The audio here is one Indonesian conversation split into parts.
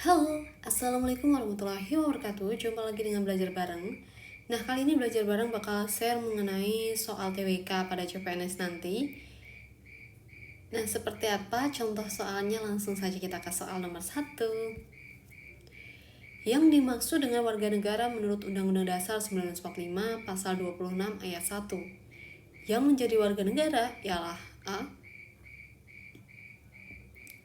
Halo, Assalamualaikum warahmatullahi wabarakatuh. Jumpa lagi dengan Belajar Bareng. Nah, kali ini Belajar Bareng bakal share mengenai soal TWK pada CPNS nanti. Nah, seperti apa contoh soalnya? Langsung saja kita ke soal nomor 1. Yang dimaksud dengan warga negara menurut Undang-Undang Dasar 1945 Pasal 26 Ayat 1. Yang menjadi warga negara ialah A.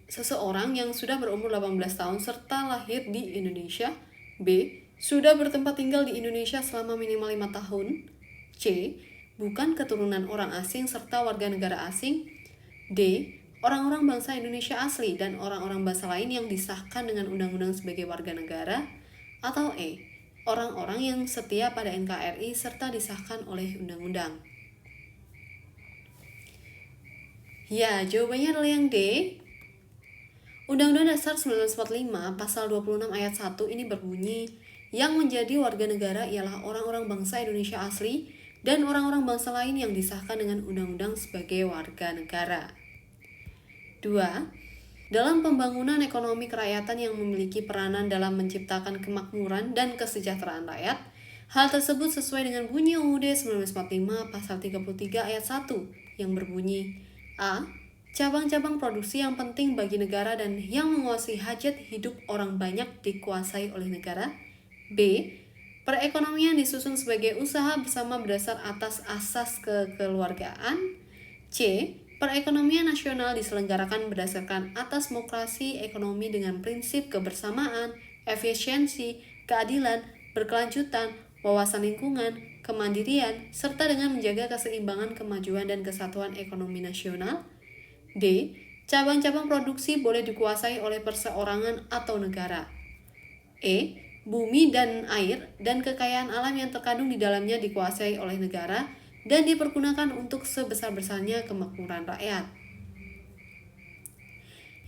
Seseorang yang sudah berumur 18 tahun serta lahir di Indonesia. B. Sudah bertempat tinggal di Indonesia selama minimal 5 tahun. C. Bukan keturunan orang asing serta warga negara asing. D. Orang-orang bangsa Indonesia asli dan orang-orang bangsa lain yang disahkan dengan undang-undang sebagai warga negara. Atau E. Orang-orang yang setia pada NKRI serta disahkan oleh undang-undang. Ya, jawabannya adalah yang D. Undang-Undang Dasar 1945 Pasal 26 Ayat 1 ini berbunyi, yang menjadi warga negara ialah orang-orang bangsa Indonesia asli dan orang-orang bangsa lain yang disahkan dengan undang-undang sebagai warga negara. 2. Dalam pembangunan ekonomi kerakyatan yang memiliki peranan dalam menciptakan kemakmuran dan kesejahteraan rakyat, hal tersebut sesuai dengan bunyi UUD 1945 Pasal 33 Ayat 1 yang berbunyi, A. Cabang-cabang produksi yang penting bagi negara dan yang menguasai hajat hidup orang banyak dikuasai oleh negara. B. Perekonomian disusun sebagai usaha bersama berdasar atas asas kekeluargaan. C. Perekonomian nasional diselenggarakan berdasarkan atas demokrasi ekonomi dengan prinsip kebersamaan, efisiensi, keadilan, berkelanjutan, wawasan lingkungan, kemandirian, serta dengan menjaga keseimbangan kemajuan dan kesatuan ekonomi nasional. D. Cabang-cabang produksi boleh dikuasai oleh perseorangan atau negara. E. Bumi dan air dan kekayaan alam yang terkandung di dalamnya dikuasai oleh negara dan dipergunakan untuk sebesar-besarnya kemakmuran rakyat.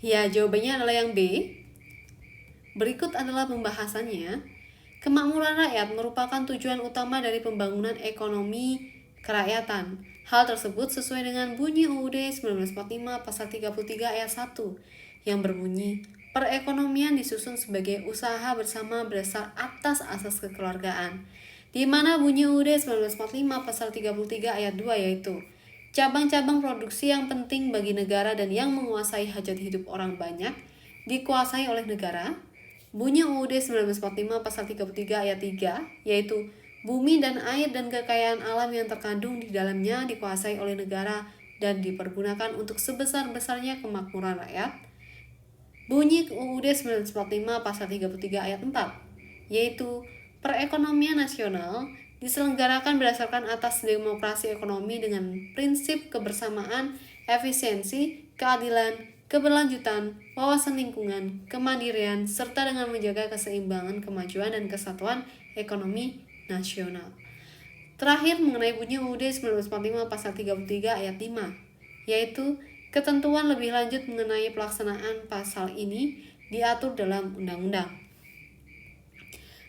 Ya, jawabannya adalah yang B. Berikut adalah pembahasannya. Kemakmuran rakyat merupakan tujuan utama dari pembangunan ekonomi kerakyatan. Hal tersebut sesuai dengan bunyi UUD 1945 Pasal 33 Ayat 1 yang berbunyi, perekonomian disusun sebagai usaha bersama berdasar atas asas kekeluargaan, di mana bunyi UUD 1945 Pasal 33 Ayat 2 yaitu cabang-cabang produksi yang penting bagi negara dan yang menguasai hajat hidup orang banyak dikuasai oleh negara. Bunyi UUD 1945 Pasal 33 Ayat 3 yaitu bumi dan air dan kekayaan alam yang terkandung di dalamnya dikuasai oleh negara dan dipergunakan untuk sebesar-besarnya kemakmuran rakyat. Bunyi UUD 1945 Pasal 33 Ayat 4 yaitu perekonomian nasional diselenggarakan berdasarkan atas demokrasi ekonomi dengan prinsip kebersamaan, efisiensi, keadilan, keberlanjutan, wawasan lingkungan, kemandirian, serta dengan menjaga keseimbangan kemajuan dan kesatuan ekonomi nasional. Terakhir mengenai bunyi UUD 1945 Pasal 33 Ayat 5, yaitu ketentuan lebih lanjut mengenai pelaksanaan pasal ini diatur dalam undang-undang.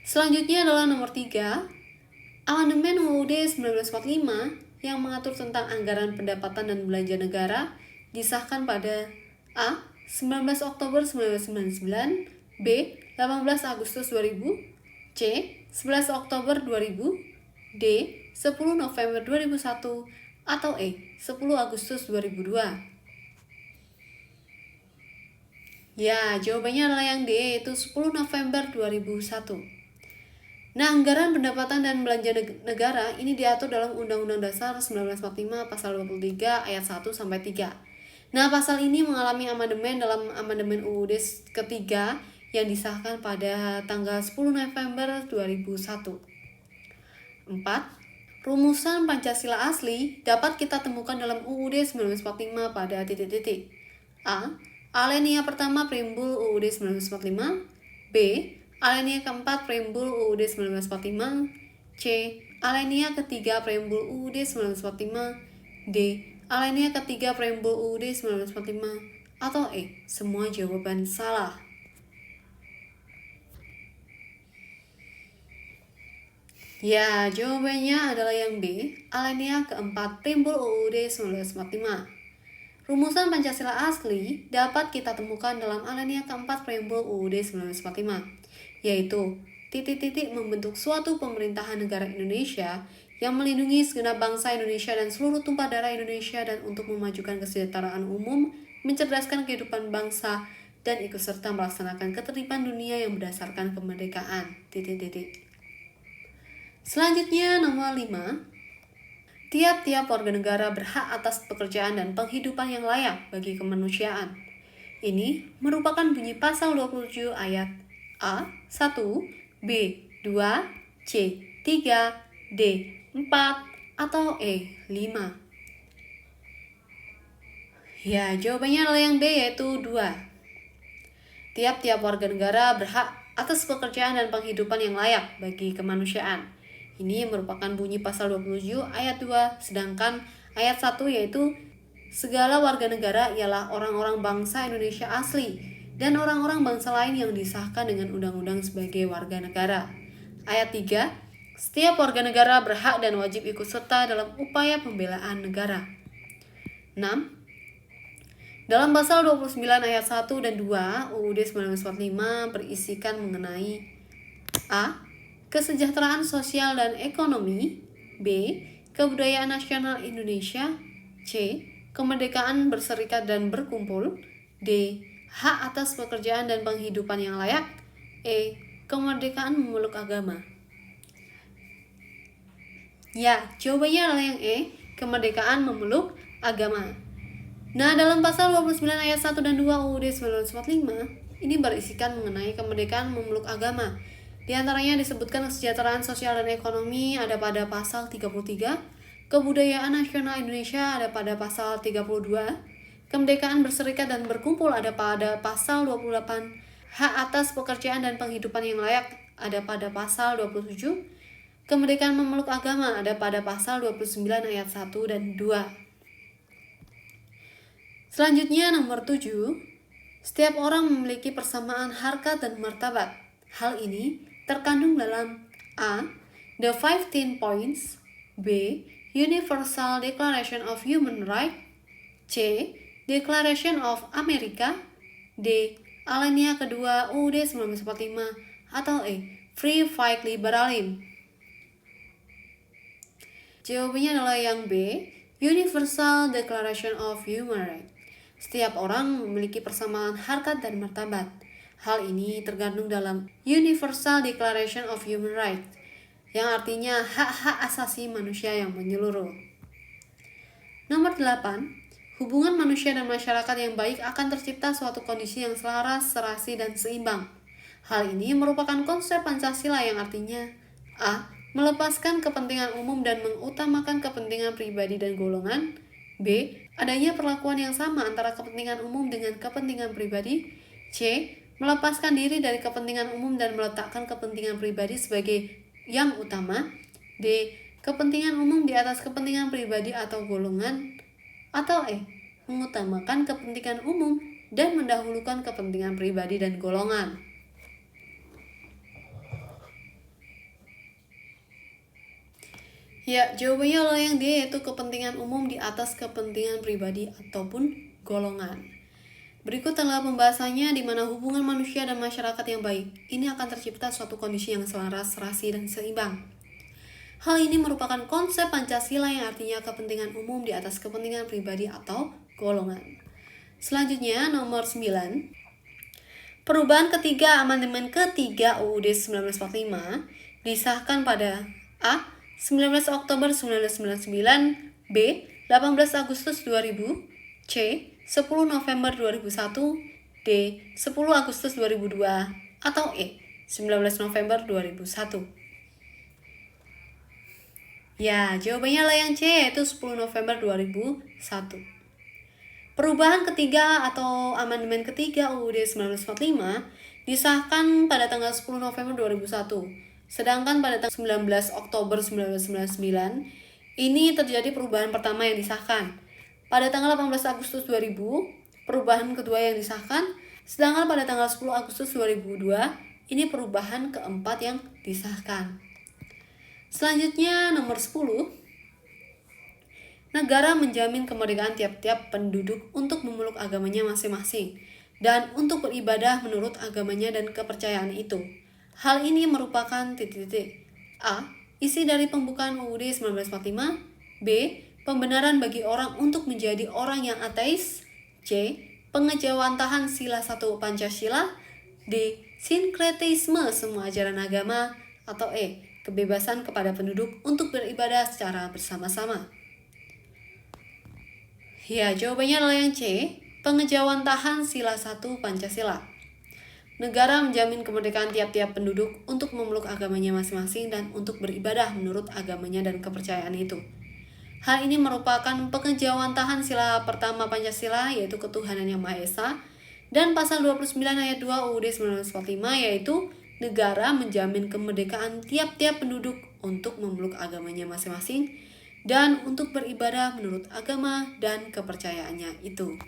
Selanjutnya adalah nomor 3, Amandemen UUD 1945 yang mengatur tentang anggaran pendapatan dan belanja negara disahkan pada A. 19 Oktober 1999, B. 18 Agustus 2000, C. 11 Oktober 2000, D. 10 November 2001, atau E. 10 Agustus 2002. Ya, jawabannya adalah yang D, yaitu 10 November 2001. Nah, anggaran pendapatan dan belanja negara ini diatur dalam Undang-Undang Dasar 1945 Pasal 23 Ayat 1 sampai 3. Nah, pasal ini mengalami amandemen dalam Amandemen UUD ketiga yang disahkan pada tanggal 10 November 2001. 4. Rumusan Pancasila asli dapat kita temukan dalam UUD 1945 pada titik-titik. A. Alinea pertama Preambul UUD 1945. B. Alinea keempat Preambul UUD 1945. C. Alinea ketiga Preambul UUD 1945. D. Alinea ketiga Preambul UUD 1945. Atau E. Semua jawaban salah. Ya, jawabannya adalah yang B, alinea keempat Preambul UUD 1945. Rumusan Pancasila asli dapat kita temukan dalam alinea keempat preambul UUD 1945, yaitu titik-titik membentuk suatu pemerintahan negara Indonesia yang melindungi segenap bangsa Indonesia dan seluruh tumpah darah Indonesia dan untuk memajukan kesejahteraan umum, mencerdaskan kehidupan bangsa, dan ikut serta melaksanakan ketertiban dunia yang berdasarkan kemerdekaan. Selanjutnya nomor 5. Tiap-tiap warga negara berhak atas pekerjaan dan penghidupan yang layak bagi kemanusiaan. Ini merupakan bunyi pasal 27 ayat A 1, B 2, C 3, D 4, atau E 5. Ya, jawabannya adalah yang B, yaitu 2. Tiap-tiap warga negara berhak atas pekerjaan dan penghidupan yang layak bagi kemanusiaan. Ini merupakan bunyi pasal 27 ayat 2, sedangkan ayat 1 yaitu segala warga negara ialah orang-orang bangsa Indonesia asli dan orang-orang bangsa lain yang disahkan dengan undang-undang sebagai warga negara. Ayat 3, setiap warga negara berhak dan wajib ikut serta dalam upaya pembelaan negara. 6. Dalam pasal 29 ayat 1 dan 2 UUD 1945 berisikan mengenai A. Kesejahteraan sosial dan ekonomi, B. Kebudayaan nasional Indonesia, C. Kemerdekaan berserikat dan berkumpul, D. Hak atas pekerjaan dan penghidupan yang layak, E. Kemerdekaan memeluk agama. Ya, jawabannya adalah yang E. Kemerdekaan memeluk agama. Nah, dalam pasal 29 ayat 1 dan 2 UUD 1945 ini berisikan mengenai kemerdekaan memeluk agama. Di antaranya disebutkan kesejahteraan sosial dan ekonomi ada pada pasal 33, kebudayaan nasional Indonesia ada pada pasal 32, kemerdekaan berserikat dan berkumpul ada pada pasal 28, hak atas pekerjaan dan penghidupan yang layak ada pada pasal 27, kemerdekaan memeluk agama ada pada pasal 29 ayat 1 dan 2. Selanjutnya nomor 7, setiap orang memiliki persamaan harkat dan martabat. Hal ini terkandung dalam A. The 15 Points, B. Universal Declaration of Human Rights, C. Declaration of America, D. Alinea kedua UUD 1945, atau E. Free Fight Liberalism. Jawabannya adalah yang B. Universal Declaration of Human Rights. Setiap orang memiliki persamaan harkat dan martabat. Hal ini terkandung dalam Universal Declaration of Human Rights, yang artinya hak-hak asasi manusia yang menyeluruh. Nomor 8, hubungan manusia dan masyarakat yang baik akan tercipta suatu kondisi yang selaras, serasi, dan seimbang. Hal ini merupakan konsep Pancasila yang artinya A. Melepaskan kepentingan umum dan mengutamakan kepentingan pribadi dan golongan, B. Adanya perlakuan yang sama antara kepentingan umum dengan kepentingan pribadi, C. Melepaskan diri dari kepentingan umum dan meletakkan kepentingan pribadi sebagai yang utama, D. Kepentingan umum di atas kepentingan pribadi atau golongan, atau E. Mengutamakan kepentingan umum dan mendahulukan kepentingan pribadi dan golongan. Ya, jawabannya adalah yang D, yaitu kepentingan umum di atas kepentingan pribadi ataupun golongan. Berikut adalah pembahasannya di mana hubungan manusia dan masyarakat yang baik ini akan tercipta suatu kondisi yang selaras, serasi, dan seimbang. Hal ini merupakan konsep Pancasila yang artinya kepentingan umum di atas kepentingan pribadi atau golongan. Selanjutnya nomor 9. Perubahan ketiga amandemen ketiga UUD 1945 disahkan pada A. 19 Oktober 1999, B. 18 Agustus 2000, C. 10 November 2001, D. 10 Agustus 2002, atau E. 19 November 2001. Ya, jawabannya adalah yang C, yaitu 10 November 2001. Perubahan ketiga atau amandemen ketiga UUD 1945 disahkan pada tanggal 10 November 2001. Sedangkan pada tanggal 19 Oktober 1999, ini terjadi perubahan pertama yang disahkan. Pada tanggal 18 Agustus 2000, perubahan kedua yang disahkan, sedangkan pada tanggal 10 Agustus 2002, ini perubahan keempat yang disahkan. Selanjutnya nomor 10. negara menjamin kemerdekaan tiap-tiap penduduk untuk memeluk agamanya masing-masing dan untuk beribadah menurut agamanya dan kepercayaan itu. Hal ini merupakan A. Isi dari pembukaan UUD 1945. B. Pembenaran bagi orang untuk menjadi orang yang ateis. C. Pengejawantahan sila 1 Pancasila. D. Sinkretisme semua ajaran agama. Atau E. Kebebasan kepada penduduk untuk beribadah secara bersama-sama. Ya, jawabannya adalah yang C. Pengejawantahan sila 1 Pancasila. Negara menjamin kemerdekaan tiap-tiap penduduk untuk memeluk agamanya masing-masing dan untuk beribadah menurut agamanya dan kepercayaan itu. Hal ini merupakan pengejawantahan sila pertama Pancasila, yaitu ketuhanan yang Maha Esa, dan pasal 29 ayat 2 UUD 1945, yaitu negara menjamin kemerdekaan tiap-tiap penduduk untuk memeluk agamanya masing-masing dan untuk beribadah menurut agama dan kepercayaannya itu.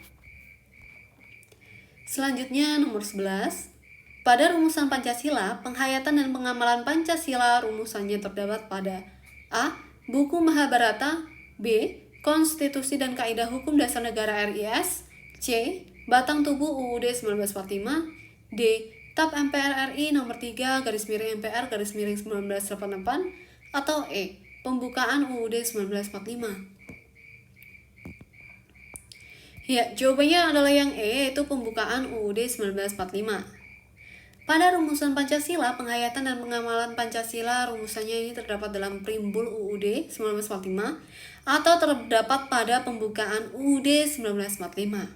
Selanjutnya nomor 11. Pada rumusan Pancasila, penghayatan dan pengamalan Pancasila rumusannya terdapat pada A. Buku Mahabharata. B. Konstitusi dan Kaidah Hukum Dasar Negara RIS. C. Batang Tubuh UUD 1945. D. TAP MPR RI nomor 3 /MPR /1988. Atau E. Pembukaan UUD 1945. Ya, jawabannya adalah yang E, yaitu pembukaan UUD 1945. Pada rumusan Pancasila, penghayatan dan pengamalan Pancasila rumusannya ini terdapat dalam Primbul UUD 1945 atau terdapat pada pembukaan UUD 1945.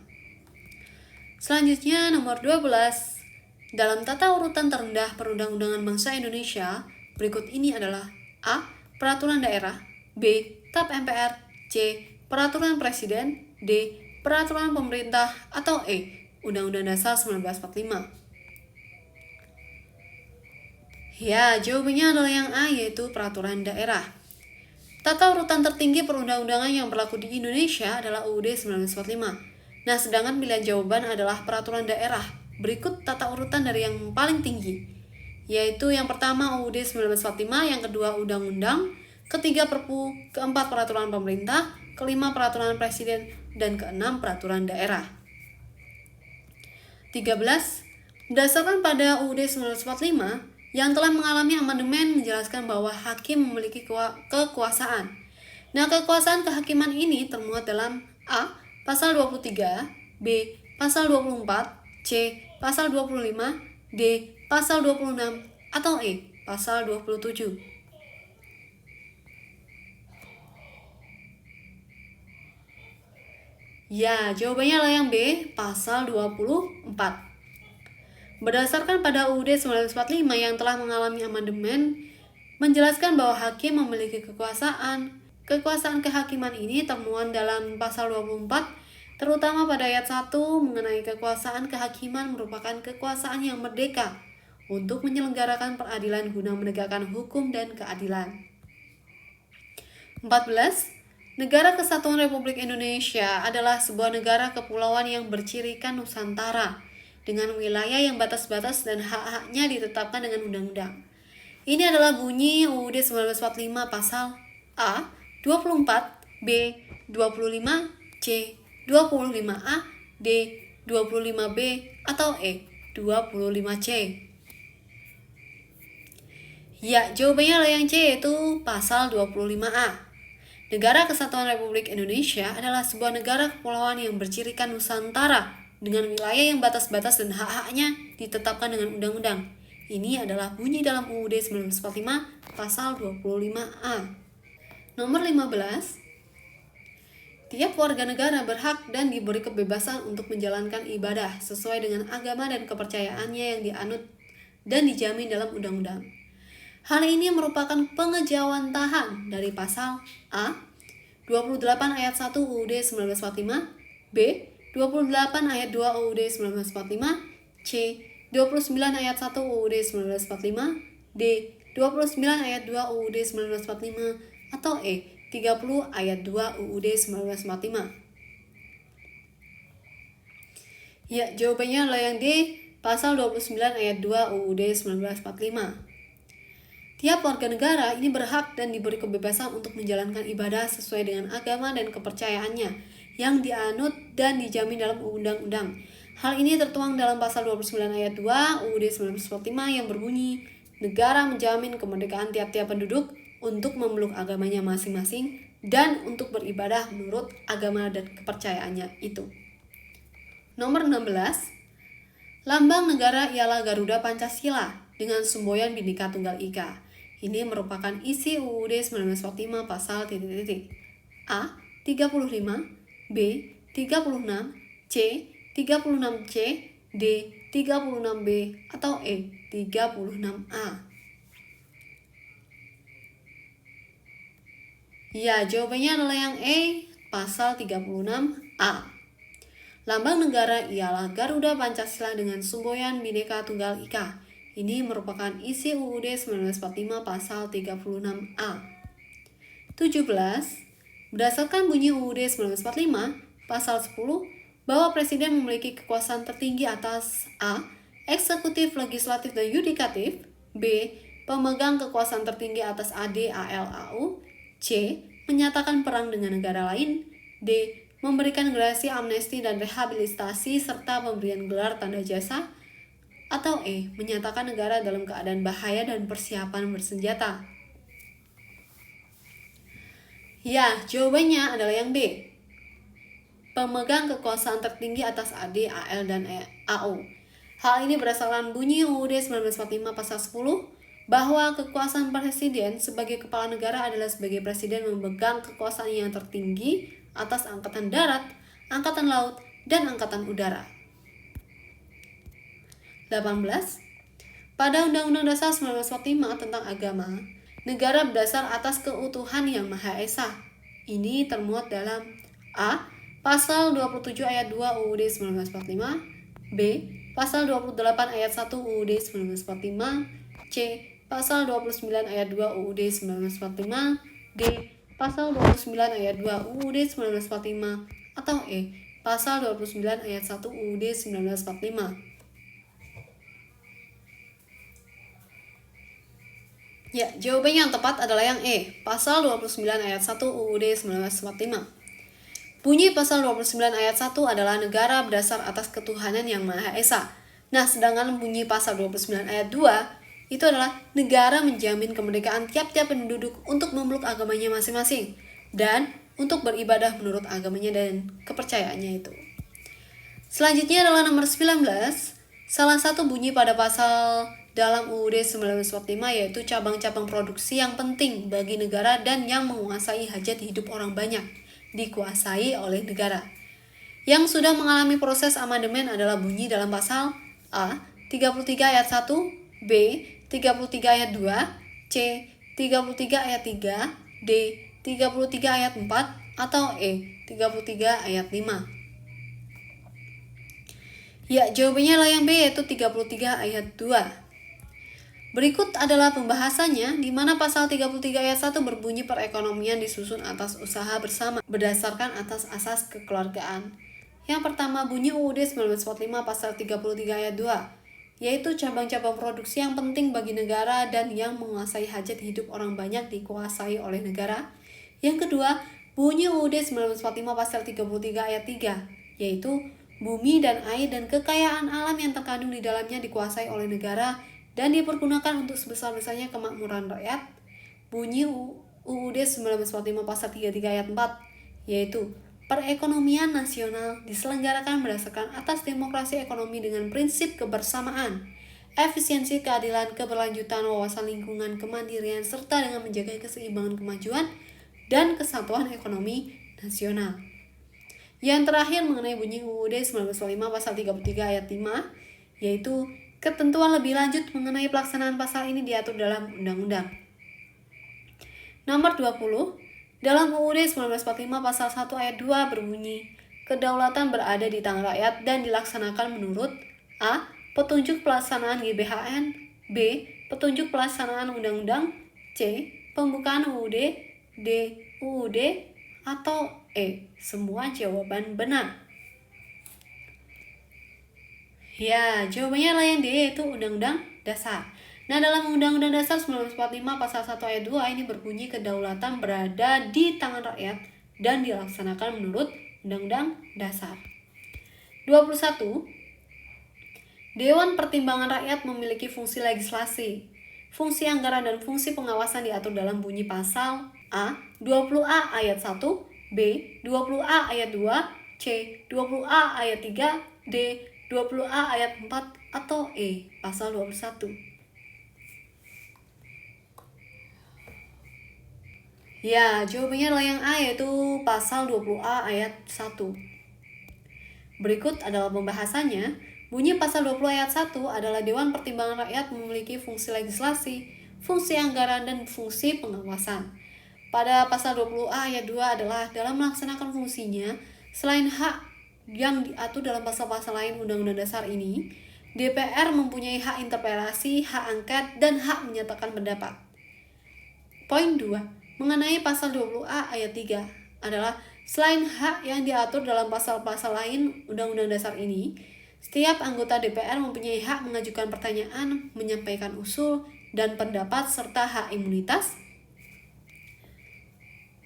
Selanjutnya nomor 12. Dalam tata urutan terendah Perundang-undangan Bangsa Indonesia, berikut ini adalah A. Peraturan daerah. B. TAP MPR. C. Peraturan Presiden. D. Peraturan pemerintah. Atau E. Undang-Undang Dasar 1945. Ya, jawabannya adalah yang A, yaitu peraturan daerah. Tata urutan tertinggi perundang-undangan yang berlaku di Indonesia adalah UUD 1945. Nah, sedangkan pilihan jawaban adalah peraturan daerah. Berikut tata urutan dari yang paling tinggi, yaitu yang pertama UUD 1945, yang kedua undang-undang, ketiga Perpu, keempat peraturan pemerintah, kelima peraturan presiden, dan keenam peraturan daerah. 13. Berdasarkan pada UUD 1945 yang telah mengalami amandemen menjelaskan bahwa hakim memiliki kekuasaan. Nah, kekuasaan kehakiman ini termuat dalam A. Pasal 23, B. Pasal 24, C. Pasal 25, D. Pasal 26, atau E. Pasal 27. Ya, jawabannya adalah yang B, Pasal 24. Berdasarkan pada UUD 1945 yang telah mengalami amandemen, menjelaskan bahwa hakim memiliki kekuasaan. Kekuasaan kehakiman ini termuat dalam Pasal 24, terutama pada ayat 1 mengenai kekuasaan kehakiman merupakan kekuasaan yang merdeka untuk menyelenggarakan peradilan guna menegakkan hukum dan keadilan. 14. Negara Kesatuan Republik Indonesia adalah sebuah negara kepulauan yang bercirikan Nusantara dengan wilayah yang batas-batas dan hak-haknya ditetapkan dengan undang-undang. Ini adalah bunyi UUD 1945 pasal A. 24, B. 25, C. 25A, D. 25B, atau E. 25C. Ya, jawabannya adalah yang C, yaitu pasal 25A. Negara Kesatuan Republik Indonesia adalah sebuah negara kepulauan yang bercirikan Nusantara dengan wilayah yang batas-batas dan hak-haknya ditetapkan dengan undang-undang. Ini adalah bunyi dalam UUD 1945 pasal 25A. Nomor 15. Tiap warga negara berhak dan diberi kebebasan untuk menjalankan ibadah sesuai dengan agama dan kepercayaannya yang dianut dan dijamin dalam undang-undang. Hal ini merupakan pengejawantahan dari pasal A. 28 ayat 1 UUD 1945, B. 28 ayat 2 UUD 1945, C. 29 ayat 1 UUD 1945, D. 29 ayat 2 UUD 1945, atau E. 30 ayat 2 UUD 1945. Ya, jawabannya adalah yang D, pasal 29 ayat 2 UUD 1945. Tiap warga negara ini berhak dan diberi kebebasan untuk menjalankan ibadah sesuai dengan agama dan kepercayaannya yang dianut dan dijamin dalam undang-undang. Hal ini tertuang dalam pasal 29 ayat 2 UUD 1945 yang berbunyi, negara menjamin kemerdekaan tiap-tiap penduduk untuk memeluk agamanya masing-masing dan untuk beribadah menurut agama dan kepercayaannya itu. Nomor 16, lambang negara ialah Garuda Pancasila dengan semboyan Bhinneka Tunggal Ika. Ini merupakan isi UUD 1945 pasal A. 35, B. 36, C. 36C, D. 36B, atau E. 36A. Ya, jawabannya adalah yang E, pasal 36A. Lambang negara ialah Garuda Pancasila dengan semboyan Bhinneka Tunggal Ika. Ini merupakan isi UUD 1945 pasal 36A. 17. Berdasarkan bunyi UUD 1945 pasal 10 bahwa Presiden memiliki kekuasaan tertinggi atas A. Eksekutif, legislatif, dan yudikatif, B. Pemegang kekuasaan tertinggi atas AD, AL, AU, C. Menyatakan perang dengan negara lain, D. Memberikan gerasi, amnesti, dan rehabilitasi serta pemberian gelar tanda jasa, atau E. Menyatakan negara dalam keadaan bahaya dan persiapan bersenjata. Ya, jawabannya adalah yang B. Pemegang kekuasaan tertinggi atas AD, AL, dan AU. Hal ini berdasarkan bunyi UUD 1945 pasal 10 bahwa kekuasaan presiden sebagai kepala negara adalah sebagai presiden memegang kekuasaan yang tertinggi atas angkatan darat, angkatan laut, dan angkatan udara. 18. Pada Undang-Undang Dasar 1945 tentang agama, negara berdasar atas keutuhan yang Maha Esa. Ini termuat dalam A. Pasal 27 ayat 2 UUD 1945, B. Pasal 28 ayat 1 UUD 1945, C. Pasal 29 ayat 2 UUD 1945, D. Pasal 29 ayat 2 UUD 1945, atau E. Pasal 29 ayat 1 UUD 1945. Ya, jawabannya yang tepat adalah yang E. Pasal 29 ayat 1 UUD 1945. Bunyi pasal 29 ayat 1 adalah negara berdasar atas ketuhanan yang Maha Esa. Nah, sedangkan bunyi pasal 29 ayat 2 itu adalah negara menjamin kemerdekaan tiap-tiap penduduk untuk memeluk agamanya masing-masing dan untuk beribadah menurut agamanya dan kepercayaannya itu. Selanjutnya adalah nomor 19. Salah satu bunyi pada pasal dalam UUD 1945 yaitu cabang-cabang produksi yang penting bagi negara dan yang menguasai hajat hidup orang banyak dikuasai oleh negara. Yang sudah mengalami proses amandemen adalah bunyi dalam pasal A. 33 ayat 1, B. 33 ayat 2, C. 33 ayat 3, D. 33 ayat 4, atau E. 33 ayat 5. Ya, jawabannya adalah yang B, yaitu 33 ayat 2. Berikut adalah pembahasannya, di mana pasal 33 ayat 1 berbunyi perekonomian disusun atas usaha bersama berdasarkan atas asas kekeluargaan. Yang pertama, bunyi UUD 1945 pasal 33 ayat 2, yaitu cabang-cabang produksi yang penting bagi negara dan yang menguasai hajat hidup orang banyak dikuasai oleh negara. Yang kedua, bunyi UUD 1945 pasal 33 ayat 3, yaitu bumi dan air dan kekayaan alam yang terkandung di dalamnya dikuasai oleh negara dan dipergunakan untuk sebesar-besarnya kemakmuran rakyat. Bunyi UUD 1945 pasal 33 ayat 4, yaitu perekonomian nasional diselenggarakan berdasarkan atas demokrasi ekonomi dengan prinsip kebersamaan, efisiensi, keadilan, keberlanjutan, wawasan lingkungan, kemandirian, serta dengan menjaga keseimbangan kemajuan dan kesatuan ekonomi nasional. Yang terakhir mengenai bunyi UUD 1945 pasal 33 ayat 5, yaitu ketentuan lebih lanjut mengenai pelaksanaan pasal ini diatur dalam undang-undang. Nomor 20, dalam UUD 1945 pasal 1 ayat 2 berbunyi, kedaulatan berada di tangan rakyat dan dilaksanakan menurut A. Petunjuk pelaksanaan GBHN, B. Petunjuk pelaksanaan undang-undang, C. Pembukaan UUD, D. UUD, atau E. Semua jawaban benar. Ya, jawabannya adalah yang D, yaitu Undang-Undang Dasar. Nah, dalam Undang-Undang Dasar 1945 pasal 1 ayat 2 ini berbunyi kedaulatan berada di tangan rakyat dan dilaksanakan menurut Undang-Undang Dasar. 21. Dewan Pertimbangan Rakyat memiliki fungsi legislasi. Fungsi anggaran dan fungsi pengawasan diatur dalam bunyi pasal A. 20A ayat 1, B. 20A ayat 2, C. 20A ayat 3, D. 20A ayat 4, atau E. Pasal 21. Ya, jawabannya adalah yang A, yaitu pasal 20A ayat 1. Berikut adalah pembahasannya. Bunyi pasal 20 ayat 1 adalah Dewan Pertimbangan Rakyat memiliki fungsi legislasi, fungsi anggaran, dan fungsi pengawasan. Pada pasal 20A ayat 2 adalah dalam melaksanakan fungsinya, selain hak yang diatur dalam pasal-pasal lain Undang-Undang Dasar ini, DPR mempunyai hak interpelasi, hak angket, dan hak menyatakan pendapat. Poin 2. Mengenai pasal 20A ayat 3 adalah selain hak yang diatur dalam pasal-pasal lain Undang-Undang Dasar ini, setiap anggota DPR mempunyai hak mengajukan pertanyaan, menyampaikan usul dan pendapat serta hak imunitas.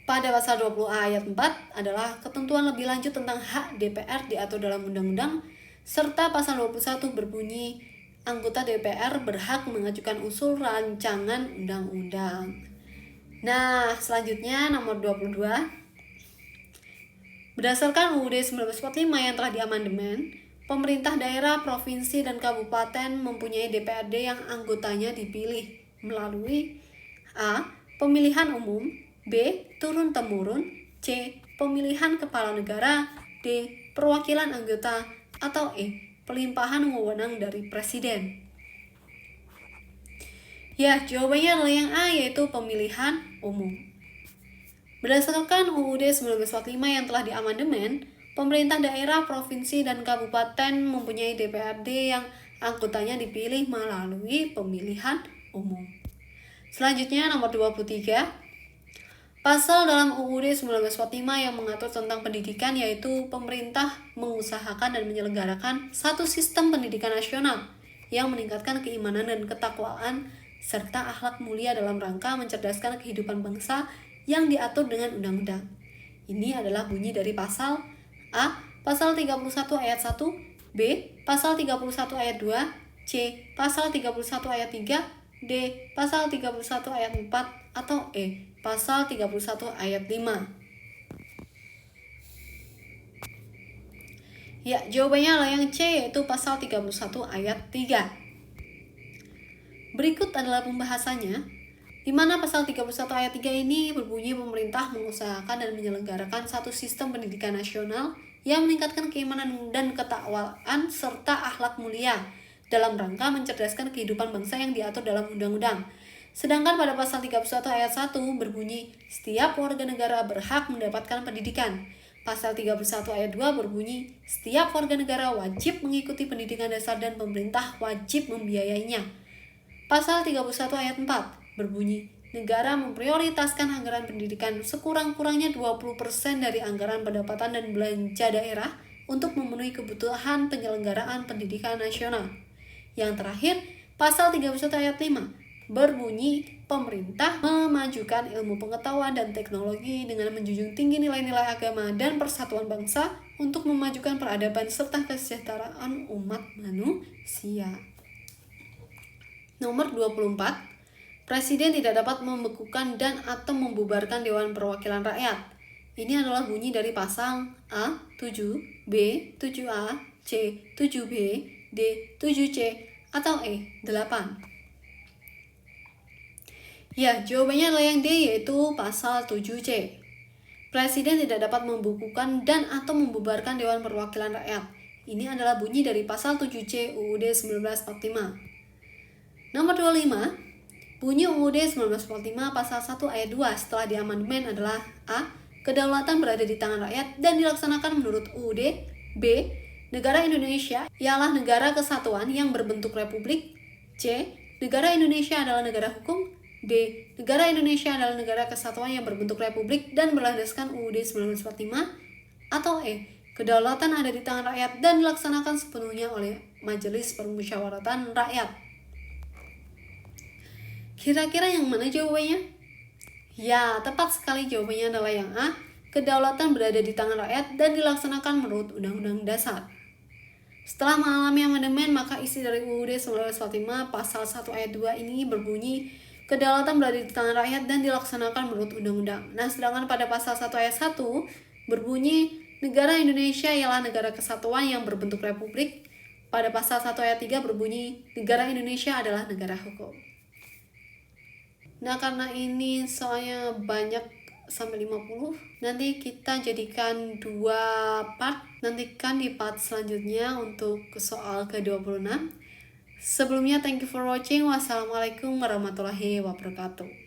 Pada pasal 20A ayat 4 adalah ketentuan lebih lanjut tentang hak DPR diatur dalam undang-undang, serta pasal 21 berbunyi anggota DPR berhak mengajukan usul rancangan undang-undang. Nah, selanjutnya nomor 22. Berdasarkan UUD 1945 yang telah diamandemen, pemerintah daerah, provinsi, dan kabupaten mempunyai DPRD yang anggotanya dipilih melalui A. Pemilihan umum, B. Turun-temurun, C. Pemilihan kepala negara, D. Perwakilan anggota, atau E. Pelimpahan wewenang dari Presiden. Ya, jawabannya adalah yang A, yaitu pemilihan umum. Berdasarkan UUD 1945 yang telah diamandemen, pemerintah daerah, provinsi, dan kabupaten mempunyai DPRD yang anggotanya dipilih melalui pemilihan umum. Selanjutnya nomor 23. Pasal dalam UUD 1945 yang mengatur tentang pendidikan, yaitu pemerintah mengusahakan dan menyelenggarakan satu sistem pendidikan nasional yang meningkatkan keimanan dan ketakwaan serta akhlak mulia dalam rangka mencerdaskan kehidupan bangsa yang diatur dengan undang-undang. Ini adalah bunyi dari pasal A. Pasal 31 ayat 1, B. Pasal 31 ayat 2, C. Pasal 31 ayat 3, D. Pasal 31 ayat 4, atau E. Pasal 31 ayat 5. Ya, jawabannya adalah yang C, yaitu pasal 31 ayat 3. Berikut adalah pembahasannya, di mana pasal 31 ayat 3 ini berbunyi pemerintah mengusahakan dan menyelenggarakan satu sistem pendidikan nasional yang meningkatkan keimanan dan ketakwaan serta akhlak mulia dalam rangka mencerdaskan kehidupan bangsa yang diatur dalam undang-undang. Sedangkan pada pasal 31 ayat 1 berbunyi setiap warga negara berhak mendapatkan pendidikan. Pasal 31 ayat 2 berbunyi setiap warga negara wajib mengikuti pendidikan dasar dan pemerintah wajib membiayainya. Pasal 31 ayat 4 berbunyi, negara memprioritaskan anggaran pendidikan sekurang-kurangnya 20% dari anggaran pendapatan dan belanja daerah untuk memenuhi kebutuhan penyelenggaraan pendidikan nasional. Yang terakhir, pasal 31 ayat 5 berbunyi, pemerintah memajukan ilmu pengetahuan dan teknologi dengan menjunjung tinggi nilai-nilai agama dan persatuan bangsa untuk memajukan peradaban serta kesejahteraan umat manusia. Nomor 24. Presiden tidak dapat membekukan dan atau membubarkan Dewan Perwakilan Rakyat. Ini adalah bunyi dari pasal A 7, B 7A, C 7B, D 7C, atau E 8. Ya, jawabannya adalah yang D, yaitu pasal 7C. Presiden tidak dapat membukukan dan atau membubarkan Dewan Perwakilan Rakyat. Ini adalah bunyi dari pasal 7C UUD 1945. Nomor 25, bunyi UUD 1945 pasal 1 ayat 2 setelah diamandemen adalah A. Kedaulatan berada di tangan rakyat dan dilaksanakan menurut UUD. B. Negara Indonesia ialah negara kesatuan yang berbentuk republik. C. Negara Indonesia adalah negara hukum. D. Negara Indonesia adalah negara kesatuan yang berbentuk republik dan berlandaskan UUD 1945. Atau E. Kedaulatan ada di tangan rakyat dan dilaksanakan sepenuhnya oleh Majelis Permusyawaratan Rakyat. Kira-kira yang mana jawabannya? Ya, tepat sekali jawabannya adalah yang A. Kedaulatan berada di tangan rakyat dan dilaksanakan menurut Undang-Undang Dasar. Setelah mengalami amandemen, maka isi dari UUD 1945 pasal 1 ayat 2 ini berbunyi kedaulatan berada di tangan rakyat dan dilaksanakan menurut undang-undang. Nah, sedangkan pada pasal 1 ayat 1 berbunyi negara Indonesia ialah negara kesatuan yang berbentuk republik. Pada pasal 1 ayat 3 berbunyi negara Indonesia adalah negara hukum. Nah, karena ini soalnya banyak sampai 50, nanti kita jadikan 2 part. Nantikan di part selanjutnya untuk soal ke-26. Sebelumnya, thank you for watching. Wassalamualaikum warahmatullahi wabarakatuh.